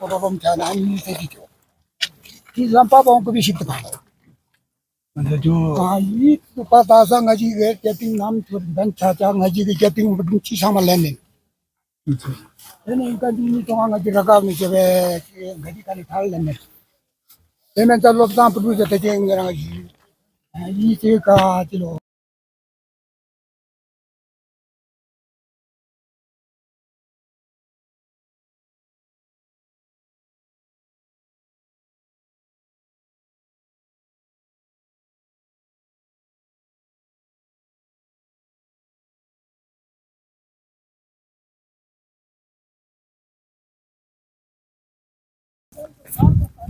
보러럼 자나니 되지죠. 기산파봉 급이 쉽다. 이 파다상 가지 getting nam dan chacha ngaji ke getting benci sama lenin. Ini kan ini tuang ngaji raga ni jebe ngaji kali thal lenin. Temen ta lob tam pru jate jeng ngaji. Ini se ka chilo.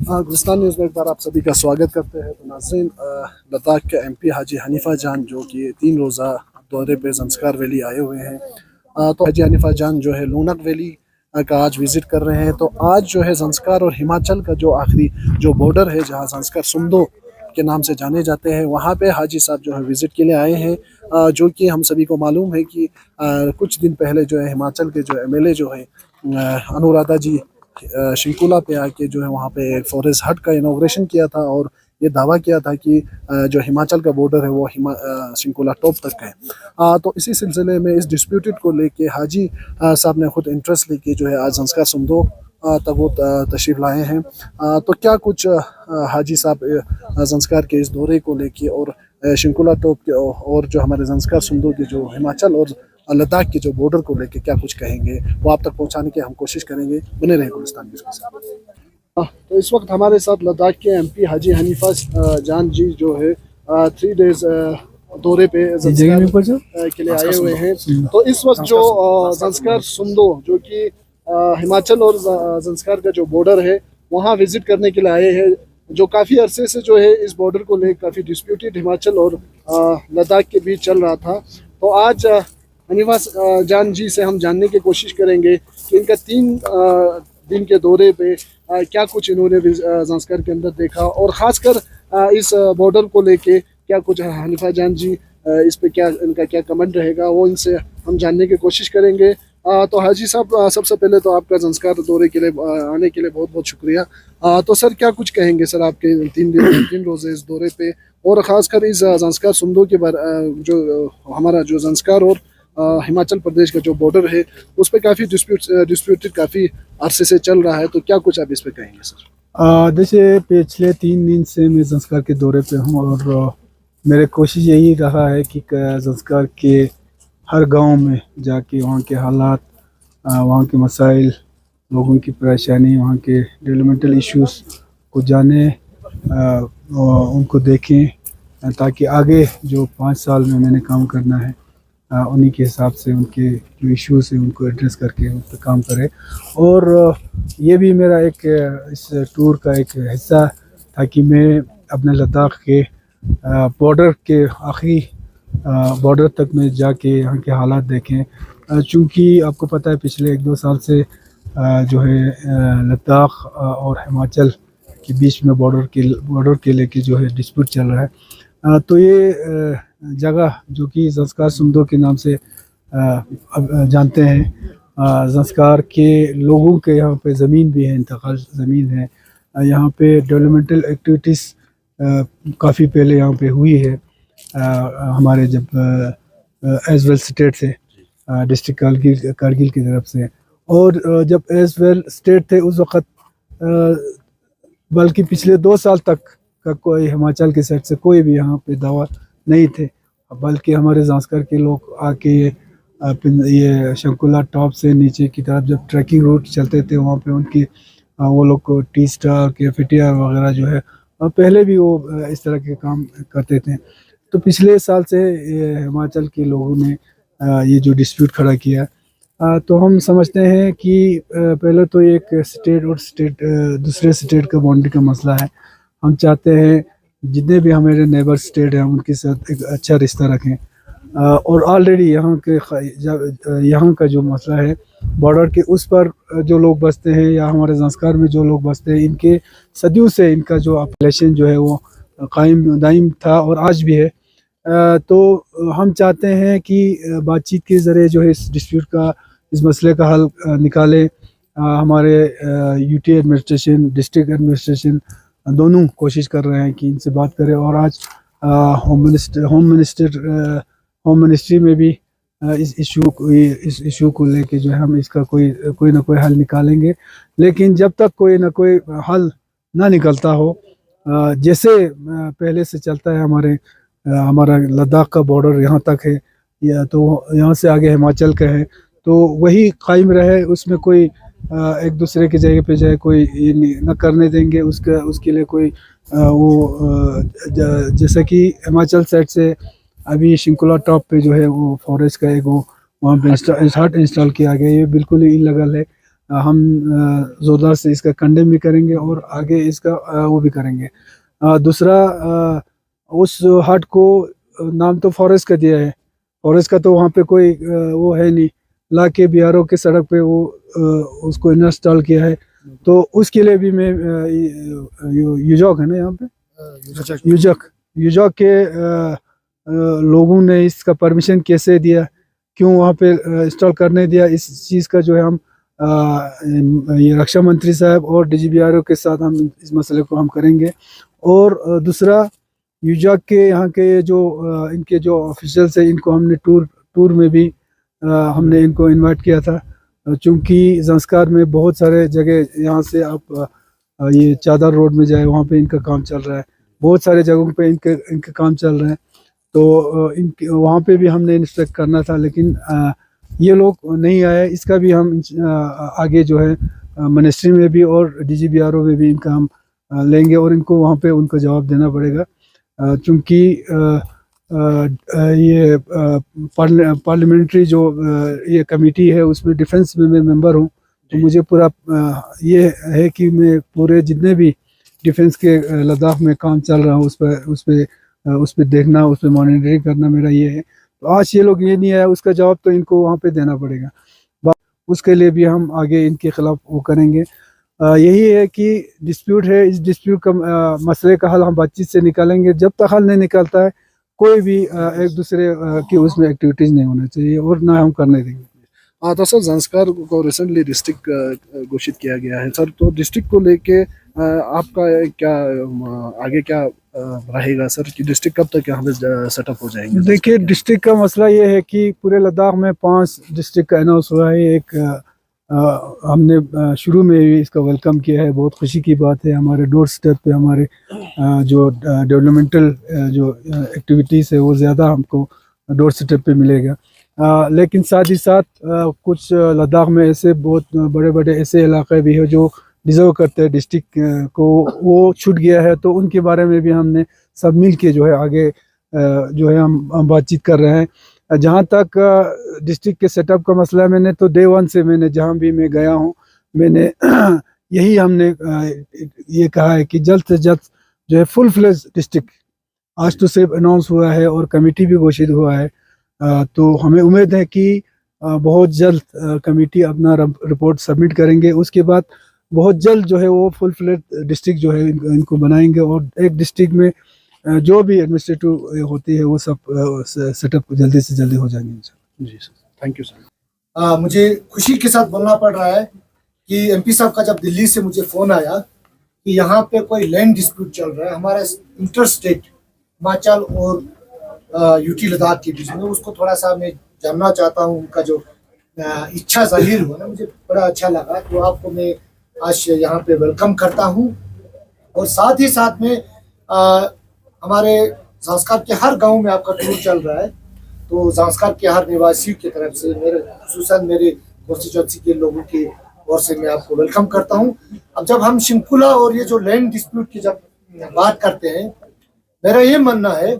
Gulistan news में एक बार आप सभी का स्वागत करते हैं। तो नाज़रीन, लद्दाख के MP हाजी हनीफा जान जो कि 3 रोज़ा दौरे पे ज़ंस्कार वैली आए हुए हैं, तो हाजी हनीफा जान जो है लूनक वैली का आज विज़िट कर रहे हैं। तो आज जो है ज़ंस्कार और हिमाचल का जो आखिरी जो बॉर्डर है जहाँ ज़ंस्कार सुंदो के नाम से जाने जाते हैं, वहाँ पे हाजी साहब जो है विज़िट के लिए आए हैं। जो कि हम सभी को मालूम है कि कुछ दिन पहले जो है हिमाचल के जो MLA जो है अनुराधा जी शिंकुला पे आके जो है वहाँ पे एक फॉरेस्ट हट का इनॉग्रेशन किया था और ये दावा किया था कि जो हिमाचल का बॉर्डर है वो शिंकुला टॉप तक है। तो इसी सिलसिले में इस डिस्प्यूटेड को लेके हाजी साहब ने खुद इंटरेस्ट लेके जो है आज ज़ंस्कार सुंदो तक वो तशरीफ़ लाए हैं। तो क्या कुछ हाजी साहब ज़ंस्कार के इस दौरे को लेके और शिंकुला टॉप के और जो हमारे ज़ंस्कार सुंदो के जो हिमाचल और लद्दाख के जो बॉर्डर को लेके क्या कुछ कहेंगे वो आप तक पहुंचाने की हम कोशिश करेंगे। बने रहे गुलिस्तान न्यूज़ के साथ। तो इस वक्त हमारे साथ लद्दाख के MP हाजी हनीफा जान जी जो है 3 डेज दौरे पे के लिए आए हुए हैं। तो इस वक्त जो ज़ंस्कार सुंदो जो कि हिमाचल और ज़ंस्कार का जो बॉर्डर है वहाँ विज़िट करने के लिए आए हैं, जो काफ़ी अरसे से जो है इस बॉर्डर को लेकर काफ़ी डिस्प्यूटेड हिमाचल और लद्दाख के बीच चल रहा था। तो आज हनीफा जान जी से हम जानने की कोशिश करेंगे कि इनका 3 दिन के दौरे पे क्या कुछ इन्होंने ज़ंस्कार के अंदर देखा और ख़ासकर इस बॉर्डर को लेके क्या कुछ हनीफा जान जी इस पे क्या इनका क्या कमेंट रहेगा वो इनसे हम जानने की कोशिश करेंगे। तो हाजी साहब, सबसे पहले तो आपका ज़ंस्कार दौरे के लिए आने के लिए बहुत बहुत शुक्रिया। तो सर क्या कुछ कहेंगे सर आपके 3 रोज़े इस दौरे पे और ख़ासकर इस ज़ंस्कार सुंदो के जो हमारा जो ज़ंस्कार और हिमाचल प्रदेश का जो बॉर्डर है उस पर काफ़ी डिस्प्यूटेड काफ़ी अरसे से चल रहा है, तो क्या कुछ आप इस पे कहेंगे सर? जैसे पिछले 3 दिन से मैं ज़ंस्कार के दौरे पे हूँ और मेरे कोशिश यही रहा है कि ज़ंस्कार के हर गांव में जाके वहाँ के हालात, वहाँ के मसाइल, लोगों की परेशानी, वहाँ के डेवलपमेंटल इश्यूज़ को जाने, उनको देखें ताकि आगे जो 5 साल में मैंने काम करना है उन्हीं के हिसाब से उनके जो इश्यूज़ हैं उनको एड्रेस करके उन पर काम करें। और ये भी मेरा एक इस टूर का एक हिस्सा था कि मैं अपने लद्दाख के बॉर्डर के आखिरी बॉर्डर तक में जाके यहाँ के हालात देखें, चूँकि आपको पता है पिछले 1-2 साल से जो है लद्दाख और हिमाचल के बीच में बॉर्डर के लेके जो है डिस्प्यूट चल रहा है। तो ये जगह जो कि ज़ंस्कार सुंदो के नाम से जानते हैं, ज़ंस्कार के लोगों के यहाँ पे ज़मीन भी है, इंतकाल ज़मीन है, यहाँ पे डेवलपमेंटल एक्टिविटीज़ काफ़ी पहले यहाँ पे हुई है हमारे जब एज वेल स्टेट से डिस्ट्रिक्ट कारगिल की तरफ से, और जब एज वेल स्टेट थे उस वक़्त बल्कि पिछले 2 साल तक का कोई हिमाचल की साइड से कोई भी यहाँ पे दावा नहीं थे, बल्कि हमारे ज़ंस्कार के लोग आके ये शंकुला टॉप से नीचे की तरफ जब ट्रैकिंग रूट चलते थे वहाँ पे उनकी वो लोग को टी स्टार कैफेटेरिया वगैरह जो है पहले भी वो इस तरह के काम करते थे। तो पिछले साल से हिमाचल के लोगों ने ये जो डिस्प्यूट खड़ा किया, तो हम समझते हैं कि पहले तो एक स्टेट और दूसरे स्टेट का बाउंड्री का मसला है। हम चाहते हैं जितने भी हमारे नेबर स्टेट हैं उनके साथ एक अच्छा रिश्ता रखें, और ऑलरेडी यहाँ का जो मसला है बॉर्डर के उस पर जो लोग बसते हैं या हमारे ज़ंस्कार में जो लोग बसते हैं, इनके सदियों से इनका जो अपलेशन जो है वो कायम दायम था और आज भी है। तो हम चाहते हैं कि बातचीत के ज़रिए जो है इस डिस्प्यूट का, इस मसले का हल निकालें, हमारे यूटी एडमिनिस्ट्रेशन, डिस्ट्रिक्ट एडमिनिस्ट्रेशन दोनों कोशिश कर रहे हैं कि इनसे बात करें। और आज होम मिनिस्ट्री में भी इस इशू को लेके जो है हम इसका कोई ना कोई हल निकालेंगे। लेकिन जब तक कोई ना कोई हल ना निकलता हो, जैसे पहले से चलता है, हमारा लद्दाख का बॉर्डर यहाँ तक है, या तो यहाँ से आगे हिमाचल का है, तो वही कायम रहे, उसमें कोई एक दूसरे की जगह पे जाए कोई ये न करने देंगे। उसके लिए कोई जैसे कि हिमाचल साइड से अभी शिंकुला टॉप पे जो है वो फॉरेस्ट का एक वो वहाँ पे इंस्टॉल किया गया, ये बिल्कुल ही इल्लीगल है। हम ज़ोरदार से इसका कंडेम भी करेंगे और आगे इसका वो भी करेंगे। दूसरा, उस हट को नाम तो फॉरेस्ट का दिया है, फॉरेस्ट का तो वहाँ पे कोई वो है नहीं, ला के बीआरओ के सड़क पे वो उसको इंस्टॉल किया है। तो उसके लिए भी मैं यूजॉक है ना यहाँ पे, यूजॉक के लोगों ने इसका परमिशन कैसे दिया, क्यों वहाँ पे इंस्टॉल करने दिया, इस चीज़ का जो है हम ये रक्षा मंत्री साहब और डीजीबीआरओ के साथ हम इस मसले को हम करेंगे। और दूसरा, यूजॉक के यहाँ के जो इनके जो ऑफिशियल्स हैं, इनको हमने टूर में भी हमने इनको इनवाइट किया था, चूँकि ज़ंस्कार में बहुत सारे जगह, यहाँ से आप ये चादर रोड में जाए, वहाँ पे इनका काम चल रहा है, बहुत सारे जगहों पे इनके काम चल रहे हैं। तो इनके वहाँ पे भी हमने इंस्ट्रक्ट करना था, लेकिन ये लोग नहीं आए। इसका भी हम आगे जो है मिनिस्ट्री में भी और डीजीबीआरओ में भी इनका हम लेंगे और इनको वहाँ पे उनको जवाब देना पड़ेगा, क्योंकि ये पार्लियामेंट्री जो ये कमेटी है उसमें डिफेंस में मैं मेंबर हूँ, तो मुझे पूरा ये है कि मैं पूरे जितने भी डिफेंस के लद्दाख में काम चल रहा हूँ उस पर देखना, उस पर मॉनिटरिंग करना मेरा ये है। तो आज ये लोग ये नहीं आया, उसका जवाब तो इनको वहाँ पे देना पड़ेगा। उसके लिए भी हम आगे इनके खिलाफ वो करेंगे। यही है कि डिस्प्यूट है, इस डिस्प्यूट का मसले का हल हम बातचीत से निकालेंगे। जब तक हल नहीं निकलता है, कोई भी एक दूसरे की उसमें एक्टिविटीज़ नहीं होना चाहिए और ना हम करने देंगे। तो सर, ज़ंस्कार को रिसेंटली डिस्ट्रिक्ट घोषित किया गया है सर, तो डिस्ट्रिक्ट को लेके आपका क्या आगे क्या रहेगा सर, कि डिस्ट्रिक्ट कब तक यहाँ पे सेटअप हो जाएंगे? देखिए, डिस्ट्रिक्ट का मसला ये है कि पूरे लद्दाख में 5 डिस्ट्रिक्ट का अनाउंस हुआ है। एक हमने शुरू में ही इसका वेलकम किया है, बहुत खुशी की बात है। हमारे डोर स्टेप पे हमारे जो डेवलपमेंटल जो एक्टिविटीज़ है वो ज़्यादा हमको डोर स्टेप पे मिलेगा। लेकिन साथ ही साथ कुछ लद्दाख में ऐसे बहुत बड़े बड़े ऐसे इलाके भी हैं जो डिज़र्व करते हैं डिस्ट्रिक्ट को, वो छूट गया है, तो उनके बारे में भी हमने सब मिल के जो है आगे जो है हम बातचीत कर रहे हैं। जहाँ तक डिस्ट्रिक्ट के सेटअप का मसला है, मैंने तो डे 1 से मैंने जहाँ भी मैं गया हूँ, मैंने यही हमने ये कहा है कि जल्द से जल्द जो है फुल फ्लेज डिस्ट्रिक्ट, आज तो सिर्फ अनाउंस हुआ है और कमेटी भी घोषित हुआ है, तो हमें उम्मीद है कि बहुत जल्द कमेटी अपना रिपोर्ट सबमिट करेंगे। उसके बाद बहुत जल्द जो है वो फुल फ्लेज डिस्ट्रिक्ट जो है इनको बनाएंगे और एक डिस्ट्रिक्ट में जो भी एडमिनिस्ट्रेटिव होती है वो सब सेटअप जल्दी से जल्दी हो जाएंगे। जी सर, थैंक यू सर। मुझे खुशी के साथ बोलना पड़ रहा है कि एमपी साहब का जब दिल्ली से मुझे फ़ोन आया कि यहाँ पे कोई लैंड डिस्प्यूट चल रहा है हमारा इंटर स्टेट हिमाचल और यूटी लद्दाख के बीच में, उसको थोड़ा सा मैं जानना चाहता हूँ। उनका जो इच्छा जाहिर हुआ ना, मुझे बड़ा अच्छा लगा। तो आपको मैं आज यहाँ पे वेलकम करता हूँ और साथ ही साथ में हमारे ज़ंस्कार के हर गांव में आपका टूर चल रहा है, तो ज़ंस्कार के हर निवासी की तरफ से खुसूसन मेरे कॉन्स्टिट्यूंसी के लोगों की ओर से मैं आपको वेलकम करता हूँ। अब जब हम शिंकुला और ये जो लैंड डिस्प्यूट की जब बात करते हैं, मेरा ये मानना है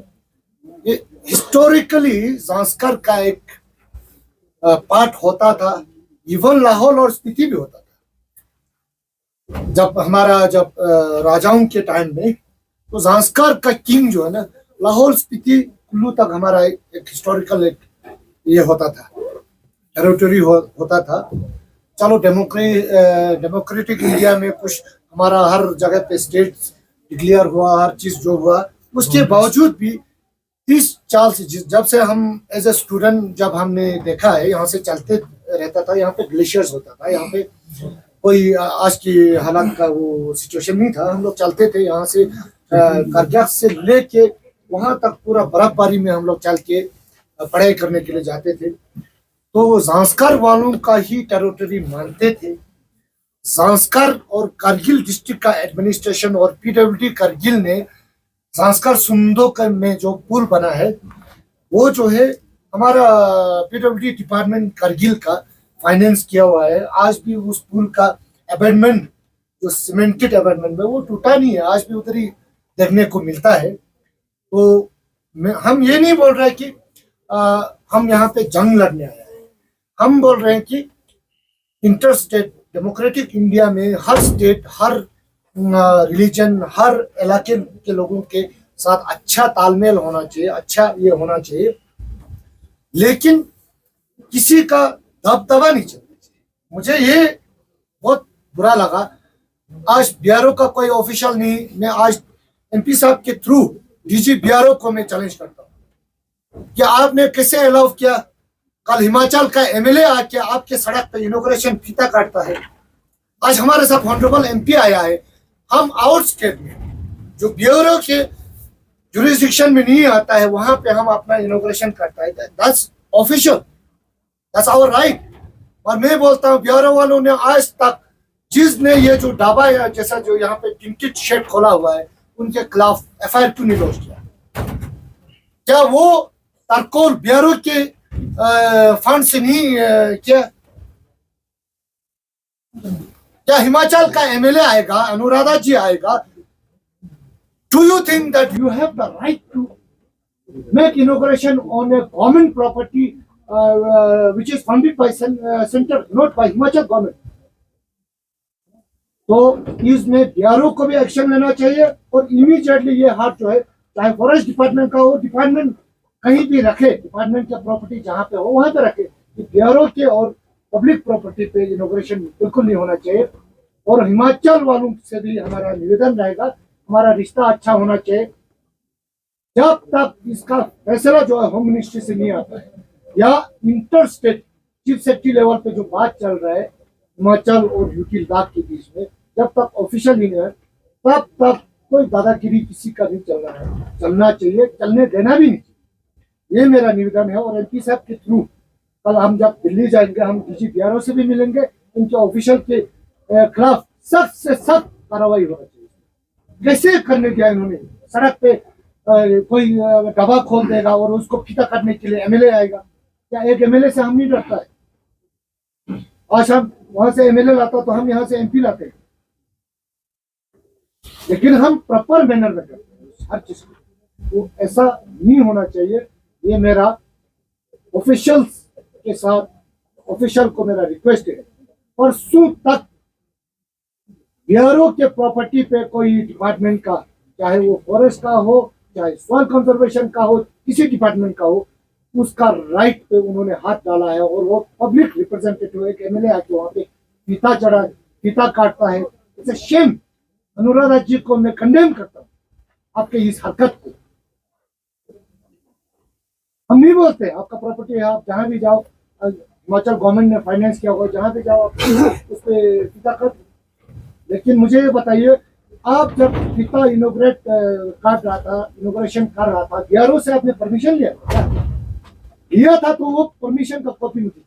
ये हिस्टोरिकली ज़ंस्कार का एक पार्ट होता था, इवन लाहौल और स्पीति भी होता था। जब राजाओं के टाइम में, तो ज़ंस्कार का किंग जो है ना, लाहौल स्पीति कुल्लू तक हमारा एक हिस्टोरिकल एक ये होता था, टेरिटरी होता था। चलो डेमोक्रेटिक इंडिया में कुछ हमारा हर जगह पे स्टेट डिक्लेयर हुआ, हर चीज़ जो हुआ, उसके बावजूद भी 30 से जब से हम एज ए स्टूडेंट जब हमने देखा है, यहाँ से चलते रहता था, यहाँ पे ग्लेशियर्स होता था, यहाँ पे कोई आज की हालात का वो सिचुएशन नहीं था। हम लोग चलते थे यहाँ से करजाक से लेके वहां तक पूरा बर्फबारी में हम लोग चल के पढ़ाई करने के लिए जाते थे। तो वो जांस्कर वालों का ही टेरिटरी मानते थे। जांस्कर और कारगिल डिस्ट्रिक्ट का एडमिनिस्ट्रेशन और पीडब्ल्यूडी कारगिल ने जांस्कर सुंदो में जो पुल बना है वो जो है हमारा पीडब्ल्यूडी डिपार्टमेंट कारगिल का फाइनेंस किया हुआ है। आज भी उस पुल का अबेटमेंट जो सीमेंटेड अबेटमेंट है वो टूटा नहीं है, आज भी उधर ही देखने को मिलता है। तो हम ये नहीं बोल रहे कि हम यहाँ पे जंग लड़ने आए हैं। हम बोल रहे हैं कि इंटर स्टेट डेमोक्रेटिक इंडिया में हर स्टेट, हर रिलीजन, हर इलाके के लोगों के साथ अच्छा तालमेल होना चाहिए, अच्छा ये होना चाहिए, लेकिन किसी का दबदबा नहीं चलना चाहिए। मुझे ये बहुत बुरा लगा। आज बीआरओ का कोई ऑफिशियल नहीं, मैं आज एमपी साहब के थ्रू डीजी बीआरओ को मैं चैलेंज करता हूँ कि आपने कैसे अलाउ किया। कल हिमाचल का एमएलए आके आपके सड़क पे इनॉग्रेशन फीता काटता है। आज हमारे साथ ऑनरेबल एमपी आया है, हम आउट स्टेट में जो ब्यूरो के जुरिस्डिक्शन में नहीं आता है वहां पे हम अपना इनॉग्रेशन करता है। That's official, that's our right. और मैं बोलता हूँ ब्यूरो वालों ने आज तक जिसने ये जो ढाबा या जैसा जो यहाँ पे टिंटेड शेड खोला हुआ है उनके खिलाफ एफआईआर क्यों नहीं लॉन्च किया? क्या वो तारकोल ब्यूरो के फंड से नहीं किया? क्या हिमाचल का एमएलए आएगा, अनुराधा जी आएगा? Do you think that you have the right to make inauguration on a government property which is funded by center, not by Himachal government? तो इसमें बीआरओ को भी एक्शन लेना चाहिए और इमीडिएटली ये हाथ जो है चाहे फॉरेस्ट डिपार्टमेंट का हो, डिपार्टमेंट कहीं भी रखे, डिपार्टमेंट का प्रॉपर्टी जहां पे हो वहां पे रखे। बीआरओ के और पब्लिक प्रॉपर्टी पे इनॉग्रेशन बिल्कुल नहीं होना चाहिए। और हिमाचल वालों से भी हमारा निवेदन रहेगा, हमारा रिश्ता अच्छा होना चाहिए। जब तक इसका फैसला जो है होम मिनिस्ट्री से नहीं आता है या inter state chief secretary level पे जो बात चल रहा है हिमाचल और यूटी लद्दाख के बीच में, जब तक ऑफिशियल नहीं है तब तक कोई दादागिरी किसी का नहीं चल रहा है। चलना चाहिए, चलने देना भी नहीं चाहिए, ये मेरा निवेदन है। और एमपी साहब के थ्रू कल हम जब दिल्ली जाएंगे हम डीजी बीआरओ से भी मिलेंगे, उनके ऑफिशियल के खिलाफ सख्त से सख्त कार्रवाई होना चाहिए। कैसे करने दिया इन्होंने? सड़क पे कोई ढाबा खोल देगा और उसको फीता करने के लिए एमएलए आएगा। क्या एक एमएलए से हम नहीं डरता है? आज हम वहां से एमएलए लाता तो हम यहाँ से एमपी लाते हैं, लेकिन हम प्रॉपर मैनर में करते हैं हर चीज को। तो ऐसा नहीं होना चाहिए। ये मेरा ऑफिशियल्स के साथ, ऑफिशियल को मेरा रिक्वेस्ट है, परसों तक बीआरओ के प्रॉपर्टी पे कोई डिपार्टमेंट का, चाहे वो फॉरेस्ट का हो, चाहे सॉइल कंजर्वेशन का हो, किसी डिपार्टमेंट का हो, उसका राइट पे उन्होंने हाथ डाला है। और वो पब्लिक रिप्रेजेंटेटिव एक एमएलए आके वहां पे फीता काटता है। It's a shame. Anuradha ji को मैं कंडेम करता हूँ आपके इस हरकत को। हम नहीं बोलते आपका प्रॉपर्टी है, आप जहां भी जाओ, हिमाचल गवर्नमेंट ने फाइनेंस किया हुआ, जहां भी जाओ आप उस पर फीता कर। लेकिन मुझे ये बताइए, आप जब फीता इनोग्रेट काट रहा था, इनोग्रेशन कर रहा था, बीआरओ से आपने परमिशन लिया था? तो वो परमिशन का कॉपी मुझे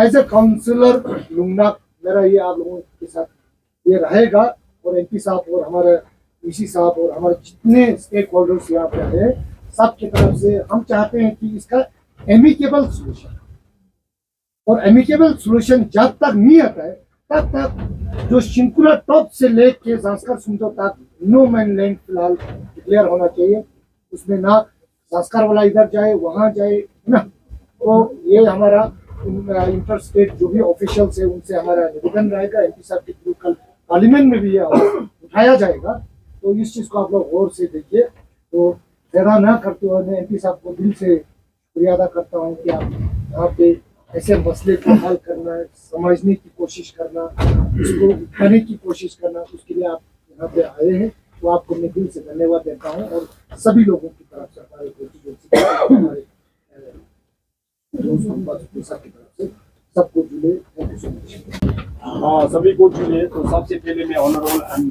एज ए काउंसिलर लूंगा। मेरा ये आप लोगों के साथ ये रहेगा। और एमपी साहब और हमारे ईसी साहब और हमारे जितने स्टेक होल्डर्स यहाँ पे हैं, सबकी तरफ से हम चाहते हैं कि इसका एमिकेबल सोल्यूशन, और एमिकेबल सोल्यूशन जब तक नहीं आता है तब तक जो शिंकुला टॉप से लेके जांस्कर सुंदो तक नो मैन लैंड फिलहाल डिक्लेयर होना चाहिए। उसमें ना जांस्कर वाला इधर जाए वहां जाए ना। तो ये हमारा इंटर स्टेट जो भी ऑफिशियल्स है उनसे हमारा निवेदन रहेगा। एमपी साहब के थ्रू कल पार्लियामेंट में भी ये उठाया जाएगा। तो इस चीज को आप लोग गौर से देखिए। तो पैदा ना करते हुए मैं एमपी साहब को दिल से शुक्रिया अदा करता हूँ कि आप यहाँ पे ऐसे मसले को हल करना, समझने की कोशिश करना, उसको उठाने की कोशिश करना, उसके लिए आप यहाँ पे आए हैं। तो आपको मैं दिल से धन्यवाद देता हूँ। और सभी लोगों की तरफ से, हमारे दोस्तों की तरफ से सबको जुड़े। Thank you so much. सभी को जुड़े। तो सबसे पहले मैं ऑनरेबल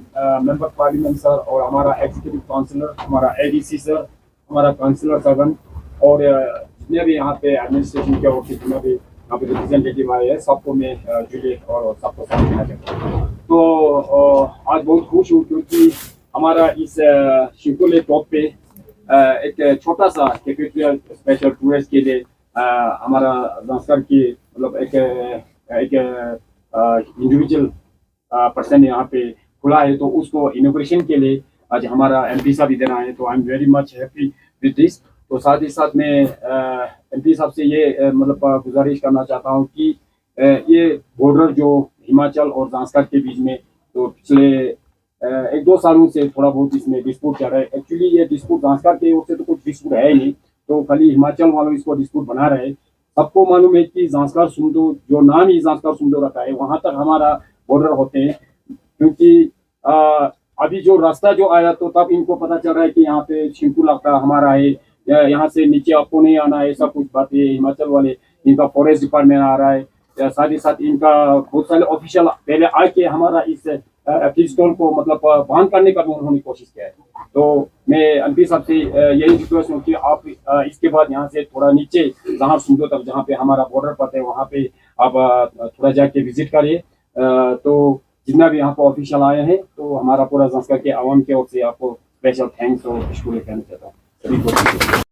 मेंबर पार्लियामेंट सर और हमारा एग्जीक्यूटिव काउंसलर, हमारा एडीसी सर, हमारा काउंसलर सरवन और जितने भी यहाँ पे एडमिनिस्ट्रेशन के और जितने भी यहाँ पे रिप्रेजेंटेटिव आए हैं सबको मैं जुड़े और सबको साथ देना चाहता हूँ। तो आज बहुत खुश हूँ क्योंकि हमारा इस शिवकोले टॉप पे एक छोटा सा कैफेटेरिया स्पेशल टूरिस्ट के लिए हमारा संस्कार की मतलब एक इंडिविजुअल पर्सन यहाँ पे खुला है, तो उसको इनोग्रेशन के लिए आज हमारा एमपी साहब इधर आए, तो I am very much happy with this. तो साथ ही साथ मैं एमपी साहब से ये मतलब गुजारिश करना चाहता हूँ कि ये बॉर्डर जो हिमाचल और जांस्कर के बीच में तो पिछले 1-2 सालों से थोड़ा बहुत इसमें डिस्प्यूट चल रहा है। एक्चुअली ये डिस्प्यूट जांस्कर के ओर से तो कुछ डिस्प्यूट है ही नहीं, तो खाली हिमाचल वालों इसको डिस्प्यूट बना रहे हैं। सबको मालूम है कि जांस्कर सुमदो जो नाम ही जांस्कर सुमदो रखा है वहां तक हमारा बॉर्डर होते हैं, क्योंकि अभी जो रास्ता जो आया तो तब इनको पता चल रहा है कि यहाँ पे शिंकू लगता हमारा है, यहाँ से नीचे आपको नहीं आना है, ऐसा कुछ बात है। हिमाचल वाले इनका फॉरेस्ट डिपार्टमेंट आ रहा है, साथ ही साथ इनका बहुत सारे ऑफिशियल पहले आके हमारा इस स्टॉल को मतलब बंद करने का भी उन्होंने कोशिश किया है। तो मैं एमपी साहब से यही रिक्वेस्ट हूँ कि आप इसके बाद यहाँ से थोड़ा नीचे जहाँ सुंदो तक जहाँ पे हमारा बॉर्डर पड़ता है वहाँ पे आप थोड़ा जाके विजिट करिए। तो जितना भी यहाँ पर ऑफिशियल आए हैं तो हमारा पूरा जांस्कर के आवाम की ओर से आपको स्पेशल थैंक्स और शुक्रिया कहना चाहता हूँ सभी को।